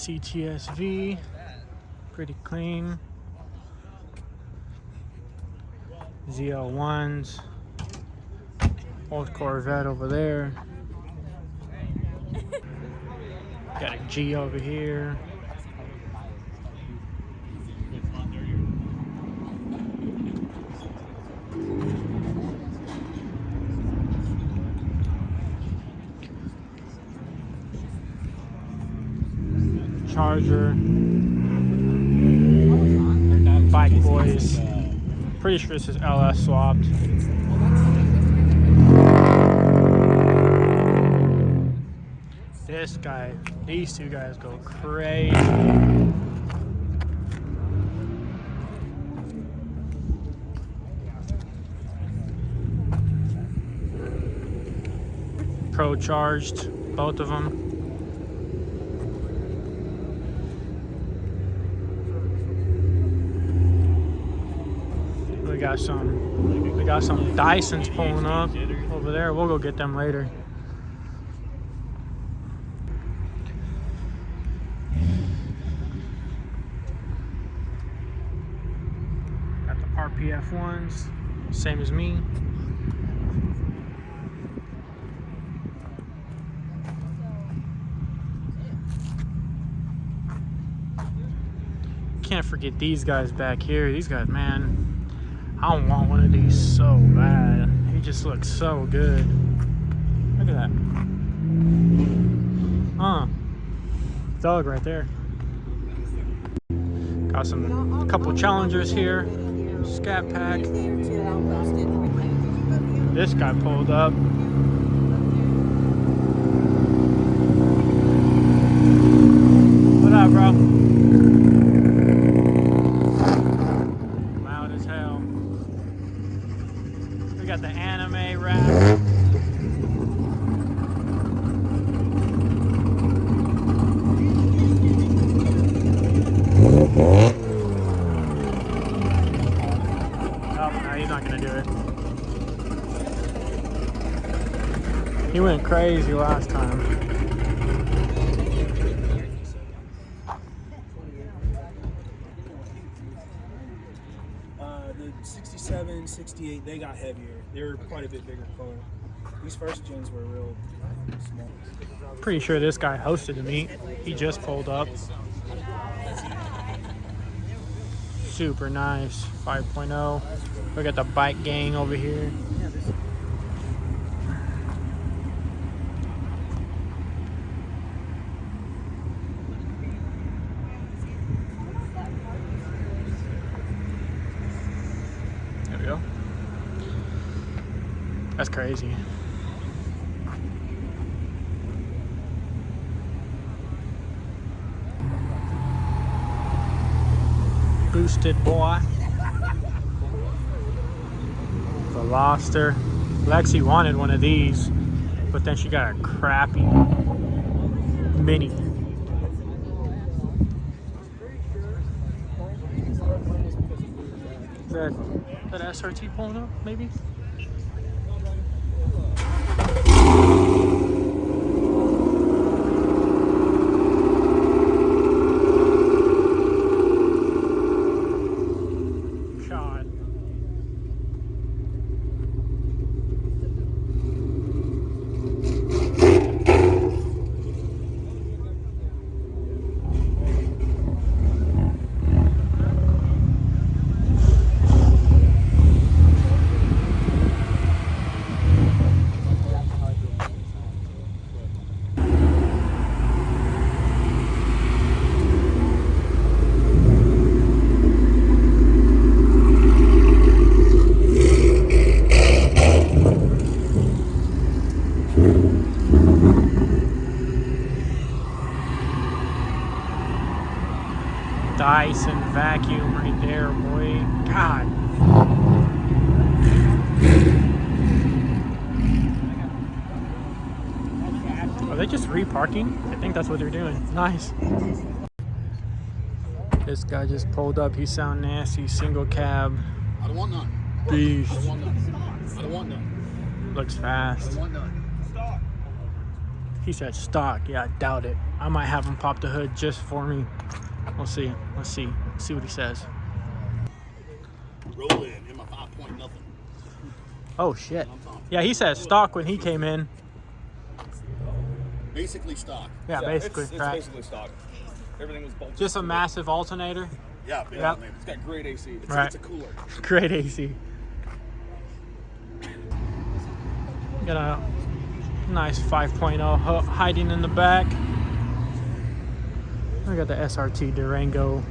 CTSV, pretty clean. ZL1s, old Corvette over there. Got a G over here. Charger. Bike Boys. Pretty sure this is LS swapped. This guy, these two guys go crazy. Pro charged, both of them. We got some Dysons pulling up over there. We'll go get them later. Got the RPF ones, same as me. Can't forget these guys back here. These guys, man. I want one of these so bad. He just looks so good. Look at that. Thug right there. Got a couple Challengers here. Scat Pack. This guy pulled up. What up, bro? Got the anime rack. Oh, no, he's not gonna do it. He went crazy last time. The 67, 68, they got heavier. They were quite a bit bigger car. These first gens were real small. Pretty sure this guy hosted the meet. He just pulled up. Super nice. 5.0. We got the bike gang over here. There we go. That's crazy. Boosted boy. Veloster. Lexi wanted one of these, but then she got a crappy Mini. Is that SRT pulling up, maybe? Dyson vacuum right there, boy. God. Are they just reparking? I think that's what they're doing. Nice. This guy just pulled up. He sound nasty. Single cab. I don't want none. Beast. I don't want none. I don't want none. Looks fast. I don't want none. Stop. He said stock. Yeah, I doubt it. I might have him pop the hood just for me. We'll see. Let's see. See what he says. Roll in my 5 point nothing. Oh shit. Yeah, he said stock when he came in. Basically stock. Yeah, basically. It's right. basically stock. Everything was bolted. Just a massive alternator. Yeah, Yep. It's got great AC. Right. It's a cooler. Great AC. Got a nice 5.0 hiding in the back. We got the SRT Durango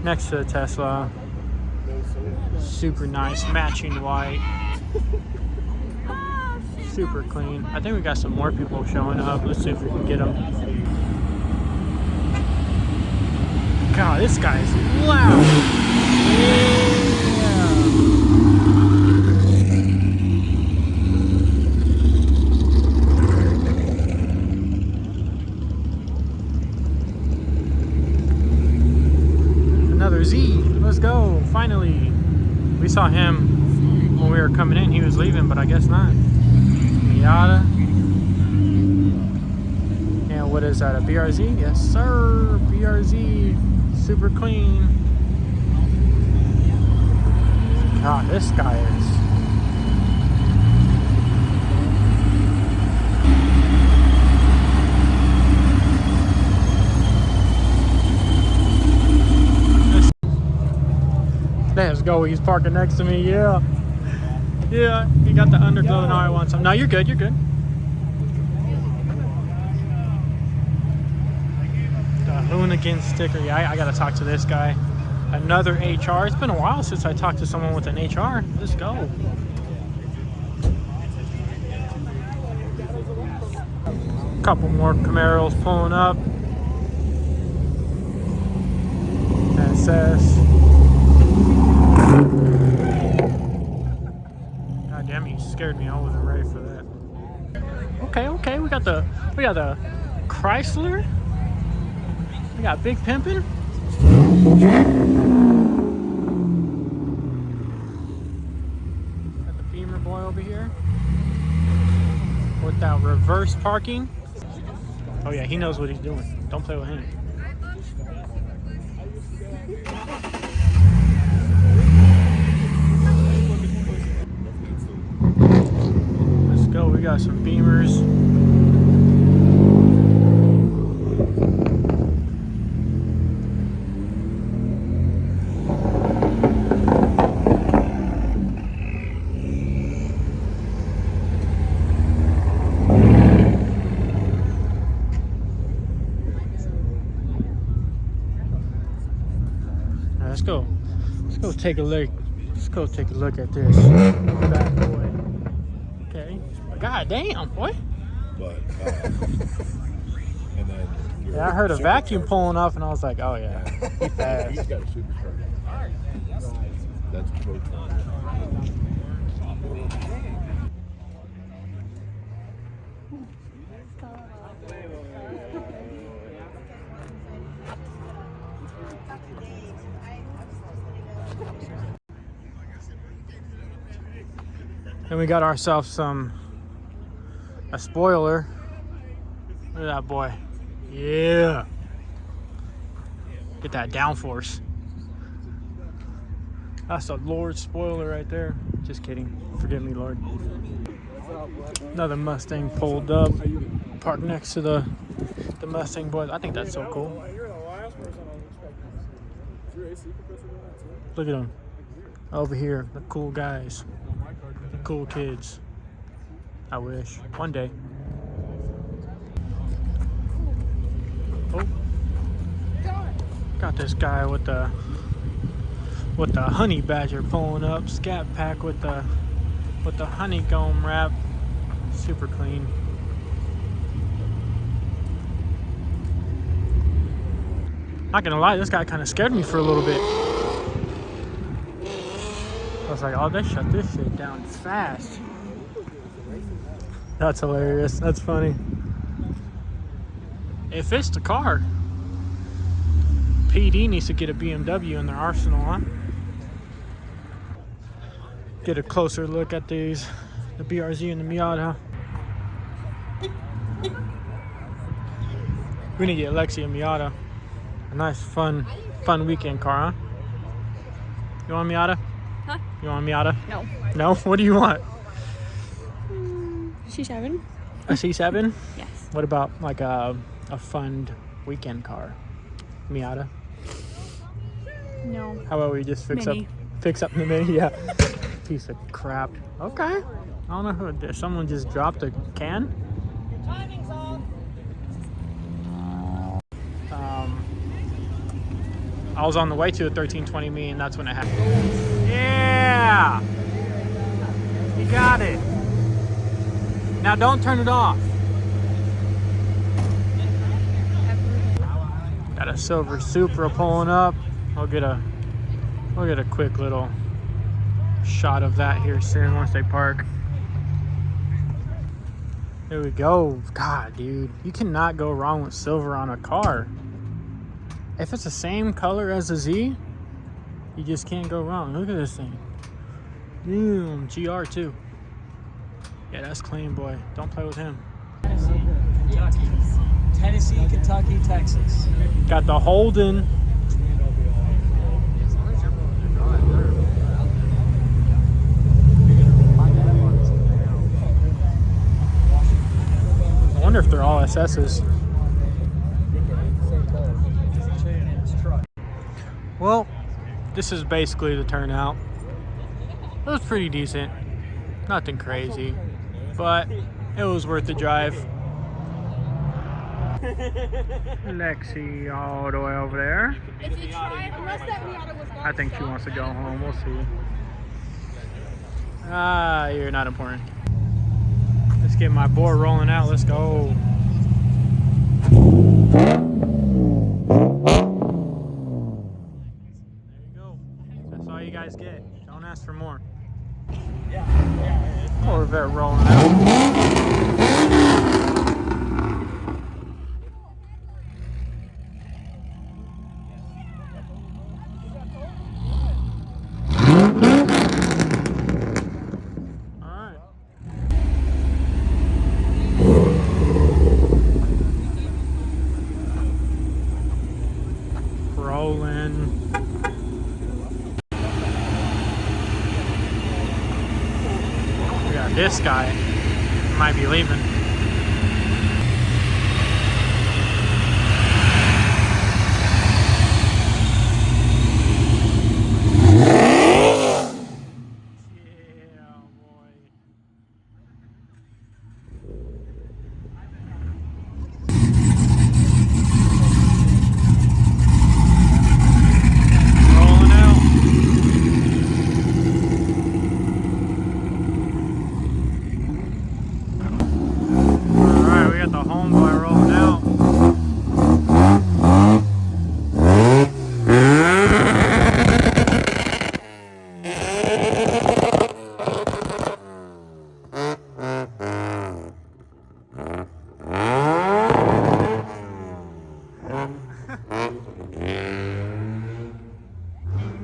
next to the Tesla. Super nice, matching white. Super clean. I think we got some more people showing up. Let's see if we can get them. God, this guy is loud. Yeah. Another Z. Let's go. Finally. We saw him when we were coming in. He was leaving, but I guess not. Miata. And what is that? A BRZ? Yes, sir. BRZ. Super clean. God, this guy is. Let's go. He's parking next to me. Yeah. Yeah. He got the underglow. Now I want some. No, you're good. You're good. The Hoonigan sticker. Yeah, I got to talk to this guy. Another HR. It's been a while since I talked to someone with an HR. Let's go. Couple more Camaros pulling up. SS. God damn, he scared me. I wasn't ready for that. Okay, we got the Chrysler. We got Big Pimpin'. Got the Beamer boy over here with that reverse parking. Oh yeah, he knows what he's doing. Don't play with him. Let's go. We got some Beamers. Let's go take a look. Let's go take a look at this bad boy. Okay. God damn, boy. But and then Yeah, I heard a vacuum pulling off, and I was like, oh yeah, he fast. he's got a supercharger. That's proton. And we got ourselves a spoiler. Look at that boy. Yeah. Get that downforce. That's a Lord spoiler right there. Just kidding. Forgive me, Lord. Another Mustang pulled up. Parked next to the Mustang boys. I think that's so cool. Look at them. Over here, the cool guys. The cool kids. I wish. One day. Oh. Got this guy with the honey badger pulling up. Scat Pack with the honeycomb wrap. Super clean. Not gonna lie, this guy kind of scared me for a little bit. I was like, oh, they shut this shit down fast. That's hilarious. That's funny. It fits the car. PD needs to get a BMW in their arsenal, huh? Get a closer look at these, the BRZ and the Miata. We need to get Lexi a Miata. A nice, fun weekend car, huh? You want a Miata? Huh? You want a Miata? No. No? What do you want? C7? A C7? Yes. What about like a fun weekend car? Miata? No. How about we just fix Mini. up the Mini? Yeah. Piece of crap. Okay. I don't know who it is. Someone just dropped a can? I was on the way to a 1320 me, and that's when it happened. Yeah! You got it. Now don't turn it off. Got a silver Supra pulling up. We'll get a quick little shot of that here soon once they park. There we go. God, dude, you cannot go wrong with silver on a car. If it's the same color as the Z, you just can't go wrong. Look at this thing. Damn, GR2. Yeah, that's clean, boy. Don't play with him. Tennessee, Kentucky, Texas. Got the Holden. I wonder if they're all SS's. Well, this is basically the turnout. It was pretty decent. Nothing crazy, but it was worth the drive. Lexi all the way over there. I think she wants to go home. We'll see. Ah, you're not important. Let's get my board rolling out. Let's go. There you go. That's all you guys get. Don't ask for more. Corvette rolling out. This guy might be leaving.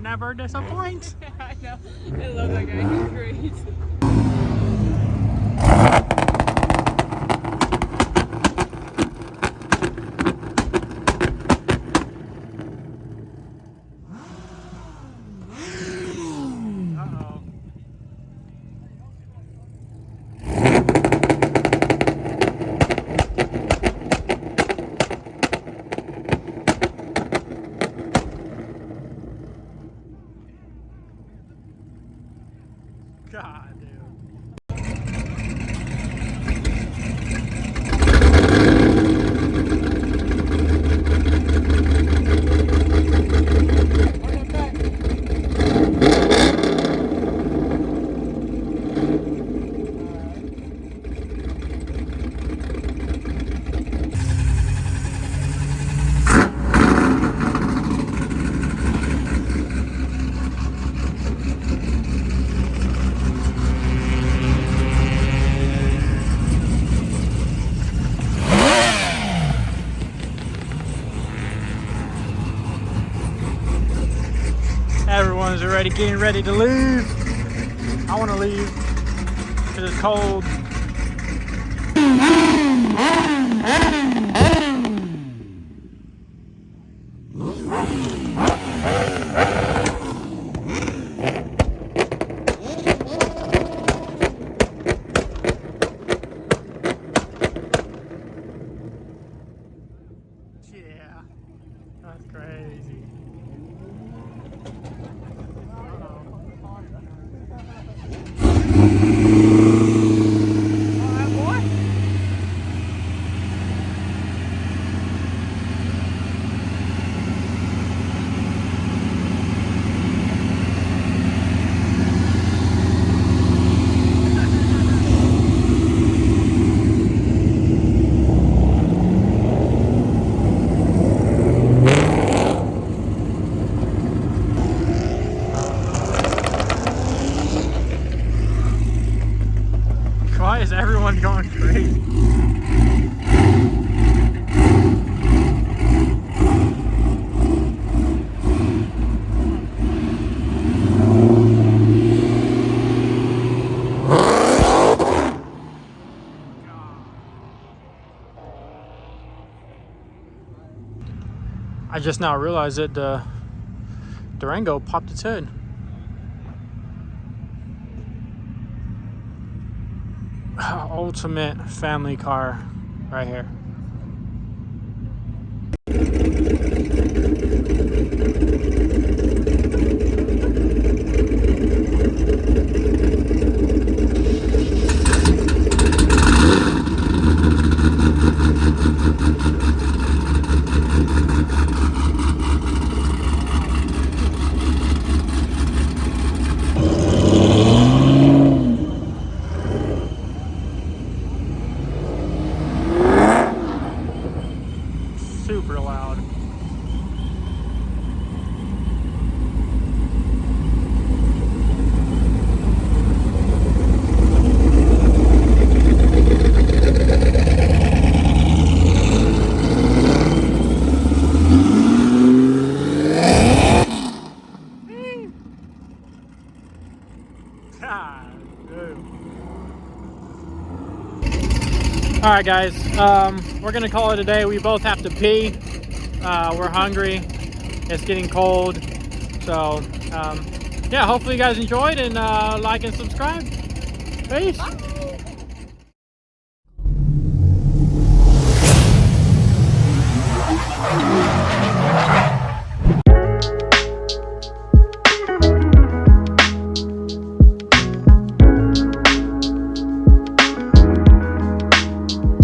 Never disappoints. I know. I love that guy. He's great. God, dude. Everyone's already getting ready to leave. I want to leave because it's cold. I just now realized that the Durango popped its head. Ultimate family car right here. Super loud. God, dude. All right, guys. We're gonna call it a day. We both have to pee. We're hungry. It's getting cold. So, yeah. Hopefully, you guys enjoyed and like and subscribe. Peace.